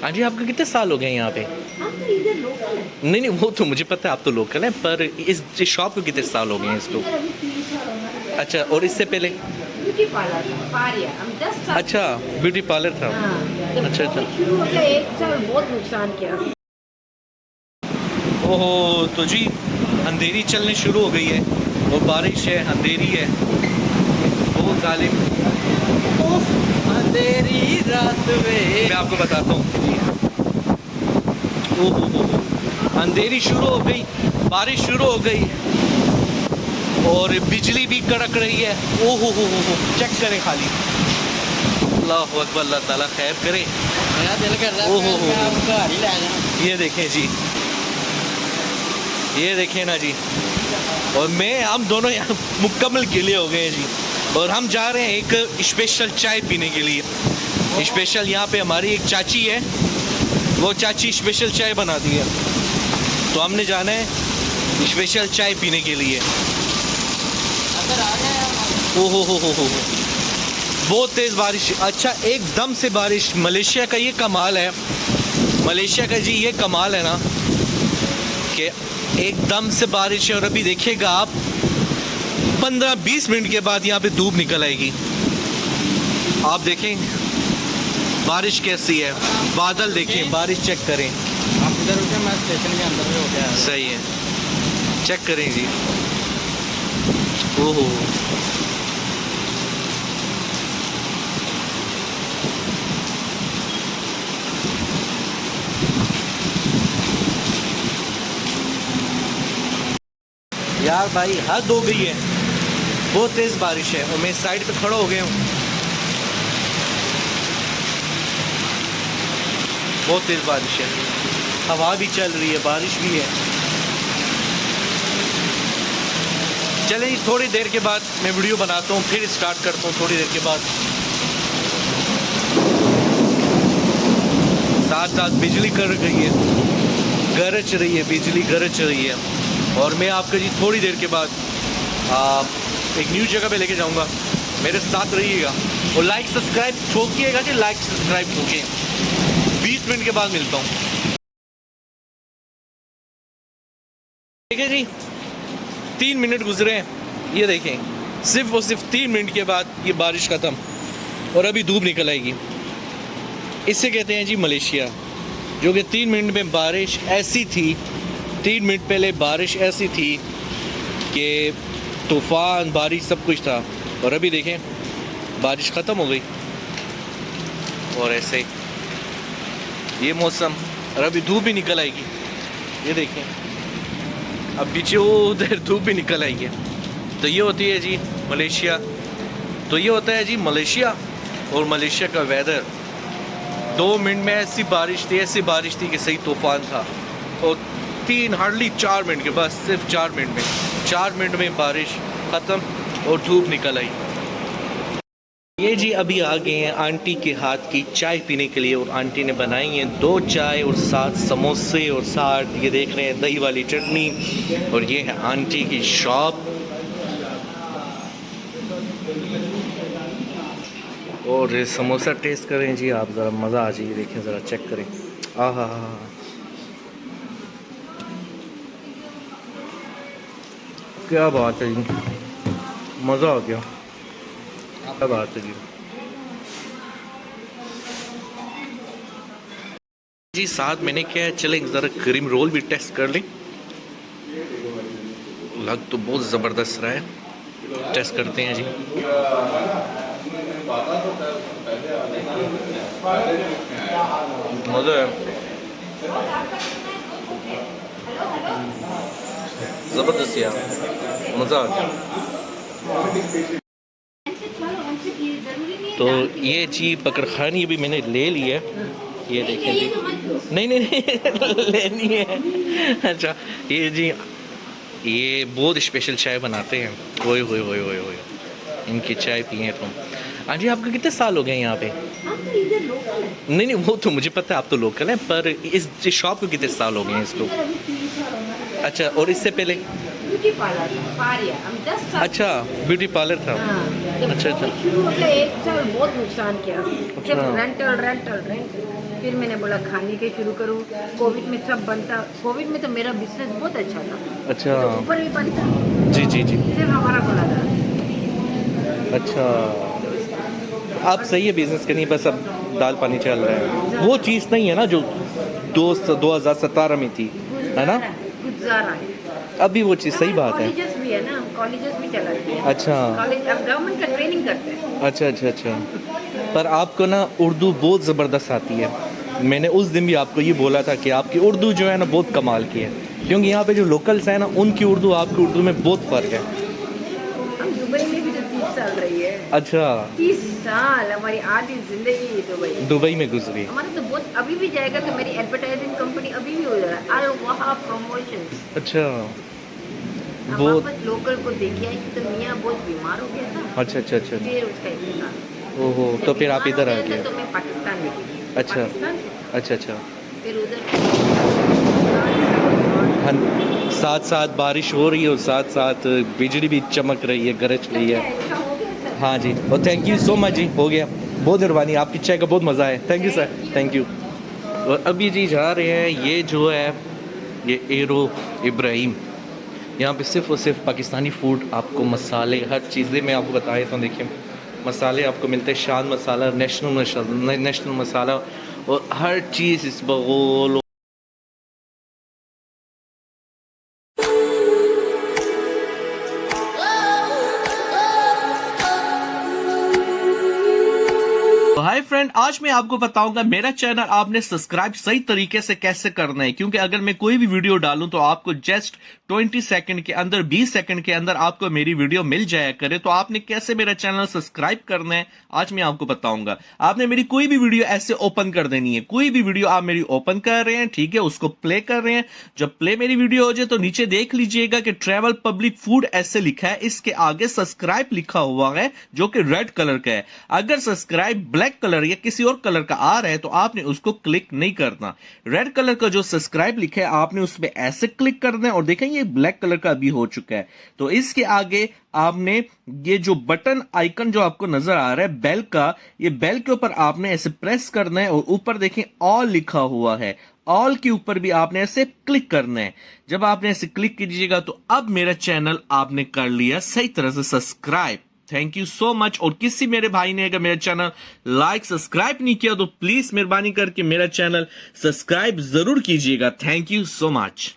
हाँ जी, आपके कितने साल हो गए यहाँ पे? हम तो इधर लोकल है। नहीं वो तो मुझे पता है, आप तो लोकल हैं, पर इस शॉप को कितने साल हो गए हैं इसको? इधर अभी 3 साल हो गए। अच्छा, और इससे पहले? ब्यूटी पार्लर था, पारिया। हम 10 साल। अच्छा, ब्यूटी पार्लर था। हाँ, जब अच्छा अच्छा। कोविड शुरू हो गया 1 साल बहुत नुकसान किया। ओहो, तो जी अंधेरी चलने शुरू हो गई है और बारिश है, अंधेरी है, बहुत जालिम। उफ, अंधेरी रात में मैं आपको बताता हूँ। ओहो, अंधेरी शुरू हो गई, बारिश शुरू हो गई और बिजली भी कड़क रही है। ओहो हो, चेक करें खाली। अल्लाह अकबर, अल्लाह ताला खैर करे। मेरा दिल कर रहा ओहो हो, है घर ही ले जाना। ये देखें जी, ये देखें ना जी, और मैं हम दोनों यहाँ मुकम्मल गिले हो गए हैं जी, और हम जा रहे हैं एक स्पेशल चाय पीने के लिए। स्पेशल यहाँ पे हमारी एक चाची है, वो चाची स्पेशल चाय बनाती है, तो हमने जाना है स्पेशल चाय पीने के लिए। अंदर आ गए हम। ओहो, बहुत तेज़ बारिश। अच्छा, एकदम से बारिश। मलेशिया का ये कमाल है, मलेशिया का जी ये कमाल है ना कि एकदम से बारिश है, और अभी देखिएगा आप 15-20 मिनट के बाद यहाँ पे धूप निकल आएगी। आप देखें बारिश कैसी है, बादल देखें, बारिश चेक करें। आप इधर उठे, मैं स्टेशन के अंदर में हो गया। सही है, चेक करें जी। ओहो, यार भाई हद हो गई है, बहुत तेज़ बारिश है और मैं साइड पे खड़ा हो गया हूँ। बहुत तेज़ बारिश है, हवा भी चल रही है, बारिश भी है। चलें जी, थोड़ी देर के बाद मैं वीडियो बनाता हूँ, फिर स्टार्ट करता हूँ थोड़ी देर के बाद। साथ साथ बिजली कर रही है, गरज रही है, बिजली गरज रही है, और मैं आपको जी थोड़ी देर के बाद एक न्यू जगह पे लेके जाऊंगा। मेरे साथ रहिएगा और लाइक सब्सक्राइब ठोकिएगा जी, लाइक सब्सक्राइब ठोकिए। 20 मिनट के बाद मिलता हूँ, ठीक है जी। 3 मिनट गुजरे हैं, ये देखें, सिर्फ और सिर्फ 3 मिनट के बाद ये बारिश ख़त्म और अभी धूप निकल आएगी। इससे कहते हैं जी मलेशिया, जो कि 3 मिनट में बारिश ऐसी थी, 3 मिनट पहले बारिश ऐसी थी कि तूफ़ान, बारिश सब कुछ था, और अभी देखें बारिश ख़त्म हो गई और ऐसे ये मौसम, और अभी धूप भी निकल आएगी। ये देखें, अब पीछे उधर धूप भी निकल आई है। तो ये होती है जी मलेशिया, तो ये होता है जी मलेशिया, और मलेशिया का वेदर। 2 मिनट में ऐसी बारिश थी कि सही तूफ़ान था, और हार्डली 4 मिनट के, बस सिर्फ 4 मिनट में बारिश ख़त्म और धूप निकल आई। ये जी अभी आ गए हैं आंटी के हाथ की चाय पीने के लिए, और आंटी ने बनाई है 2 चाय और 7 समोसे, और साथ ये देख रहे हैं दही वाली चटनी, और ये है आंटी की शॉप। और समोसा टेस्ट करें जी आप, ज़रा मज़ा आ जाइए, देखें ज़रा, चेक करें। आहा, क्या बात है जी, मज़ा आ गया, क्या बात है जी। जी साथ मैंने क्या है, चलें ज़रा क्रीम रोल भी टेस्ट कर लें। लग तो बहुत ज़बरदस्त रहा है, टेस्ट करते हैं जी। मज़ा है, ज़बरदस्त यार, मज़ा आ गया। तो ये जी बकरखानी भी मैंने ले ली है, ये देखें जी। नहीं लेनी है। अच्छा, ये जी ये बहुत स्पेशल चाय बनाते हैं, ओए होए होए होए होए, इनकी चाय पिए तुम। हाँ जी, आपके कितने साल हो गए यहाँ पे? हम तो इधर लोकल है। नहीं वो तो मुझे पता है, आप तो लोकल हैं, पर इस शॉप को कितने साल हो गए हैं इसको? इधर अभी 3 साल हो गए। अच्छा, और इससे पहले? ब्यूटी पार्लर था, पारिया। हम 10 साल। अच्छा, ब्यूटी पार्लर था। हाँ, जब अच्छा कोविड शुरू हो गया 1 साल बहुत नुकसान किया। अच्छा। रेंटल फिर मैंने बोला खाने के शुरू करूँ। कोविड में सब बनता, कोविड में तो मेरा बिजनेस बहुत अच्छा था, अच्छा ऊपर भी बनता, जी जी जी सिर्फ हमारा बोला था। अच्छा आप सही है बिजनेस के, नहीं बस अब दाल पानी चल रहा है। वो चीज़ नहीं है ना जो 2017 में थी, है ना? गुजारा है। अभी वो चीज़ सही बात है। कॉलेजेस भी है ना, कॉलेजेस भी चलाती है। अच्छा कॉलेज अब गवर्नमेंट का ट्रेनिंग करते हैं। अच्छा अच्छा अच्छा। पर आपको ना उर्दू बहुत ज़बरदस्त आती है। मैंने उस दिन भी आपको ये बोला था कि आपकी उर्दू जो है ना बहुत कमाल की है, क्योंकि यहाँ पे जो लोकल्स हैं ना उनकी उर्दू आपकी उर्दू में बहुत फ़र्क है। हम दुबई में भी तो 30 साल रही है। अच्छा 30 साल हमारी आधी जिंदगी ही दुबई। दुबई में गुजरी। हमारा तो बहुत, अभी भी जाएगा तो मेरी एडवर्टाइजिंग कंपनी अभी भी हो जा रहा है, अल वहा प्रमोशन। अच्छा हम बहुत वापस लोकल को देखे आई कि तो मियाँ बहुत बीमार हो गया था, अच्छा अच्छा अच्छा। फिर उसका इंतजार। ओहो तो फिर आप इधर आ गए। तो मैं पाकिस्तान में गई। अच्छा। पाकिस्तान से अच्छा अच्छा। फिर उधर हाँ साथ साथ बारिश हो रही है और साथ साथ बिजली भी चमक रही है, गरज रही है। अच्छा हो गया सर। हाँ जी और थैंक यू सो मच जी, हो गया। बहुत मेहरबानी, आपकी चाय का बहुत मज़ा है। Thank you sir, thank you. और अभी जी जा रहे हैं, ये जो है ये एरो इब्राहिम, यहाँ पे सिर्फ़ और सिर्फ पाकिस्तानी फूड, आपको मसाले हर चीज़ें मैं आपको बताया तो देखिए मसाले आपको मिलते हैं, शान मसाला, नेशनल मसाला और हर चीज़ इस बगोल। हाय फ्रेंड, आज मैं आपको बताऊंगा मेरा चैनल आपने सब्सक्राइब सही तरीके से कैसे करना है, क्योंकि अगर मैं कोई भी वीडियो डालूं तो आपको जस्ट 20 सेकंड के अंदर, 20 सेकंड के अंदर आपको मेरी वीडियो मिल जाया करे। तो आपने कैसे मेरा चैनल सब्सक्राइब करना है आज मैं आपको बताऊंगा। आपने मेरी कोई भी वीडियो ऐसे ओपन कर देनी है, कोई भी वीडियो आप मेरी ओपन कर रहे हैं, ठीक है, उसको प्ले कर रहे हैं। जब प्ले मेरी वीडियो हो जाए तो नीचे देख लीजिएगा कि ट्रैवल पब्लिक फूड ऐसे लिखा है, इसके आगे सब्सक्राइब लिखा हुआ है जो कि रेड कलर का है। अगर सब्सक्राइब ब्लैक कलर या किसी और कलर का आ रहा है तो आपने उसको क्लिक नहीं करना। रेड कलर का जो सब्सक्राइब लिखा है आपने उस पर ऐसे क्लिक करना है और देखें ये ब्लैक कलर का अभी हो चुका है। तो इसके आगे आपने ये जो बटन आइकन जो आपको नजर आ रहा है बेल का, ये बेल के ऊपर आपने ऐसे प्रेस करना है और ऊपर देखें ऑल लिखा हुआ है, ऑल के ऊपर भी आपने ऐसे क्लिक करना है। जब आपने ऐसे क्लिक कीजिएगा तो अब मेरा चैनल आपने कर लिया सही तरह से subscribe. Thank you so much. और किसी मेरे भाई ने अगर मेरा चैनल लाइक सब्सक्राइब नहीं किया तो प्लीज मेहरबानी करके मेरा चैनल सब्सक्राइब जरूर कीजिएगा। Thank you so much.